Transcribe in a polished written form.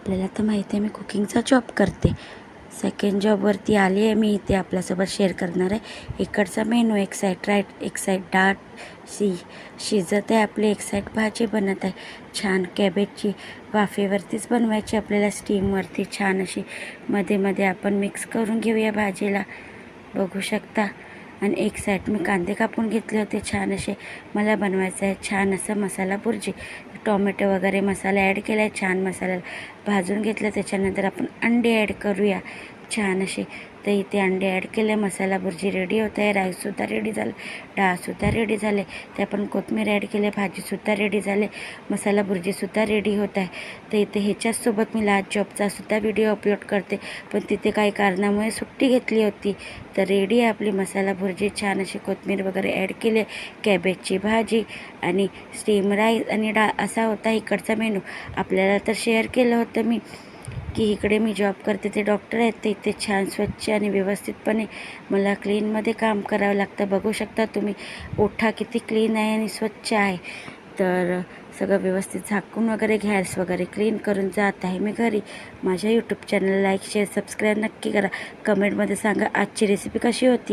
आपल्याला तर माहिती आहे मी कुकिंगचा जॉब करते. सेकंड जॉबवरती आली आहे मी. इथे आपल्यासोबत शेअर करणार आहे इकडचा मेनू. एक साईड राईट, एक साईड डाळ शिजत आहे आपली, एक साईड भाजी बनत आहे. छान कॅबेजची वाफेवरतीच बनवायची आपल्याला, स्टीमवरती छान अशी. मध्ये मध्ये आपण मिक्स करून घेऊया भाजीला, बघू शकता. आणि एक साईड मी कांदे कापून घेतले होते छान असे. मला बनवायचं आहे छान असं मसाला बुर्जी. टोमॅटो वगैरे मसाला ॲड केला आहे, छान मसाला भाजून घेतलं. त्याच्यानंतर आपण अंडे ॲड करूया छान असे. तर इथे अंडे ॲड केले, मसाला बुर्जी रेडी होत आहे. राईससुद्धा रेडी झालं, डाळसुद्धा रेडी झाले. ते आपण कोथिंबीर ॲड केले, भाजीसुद्धा रेडी झाले, मसाला बुर्जीसुद्धा रेडी होत आहे. तर इथे ह्याच्याचसोबत मी लास्ट जॉबचासुद्धा व्हिडिओ अपलोड करते, पण तिथे काही कारणामुळे सुट्टी घेतली होती. तर रेडी आहे आपली मसाला भुर्जी. छान अशी कोथिंबीर वगैरे ॲड केले, कॅबेजची भाजी आणि स्टीम राईस आणि डाळ. असा होता इकडचा मेनू. आपल्याला तर शेअर केलं होतं मी की इकडे मी जॉब करते, ते डॉक्टर आहेत, ते इथे छान स्वच्छ आणि व्यवस्थितपणे मला क्लीनमध्ये काम करावं लागतं. बघू शकता तुम्ही ओठा किती क्लीन आहे आणि स्वच्छ आहे. तर सगळं व्यवस्थित झाकून वगैरे गॅस वगैरे क्लीन करून जात आहे मी घरी. माझ्या YouTube channel like share subscribe नक्की करा. कमेंटमध्ये सांगा आजची रेसिपी कशी होती.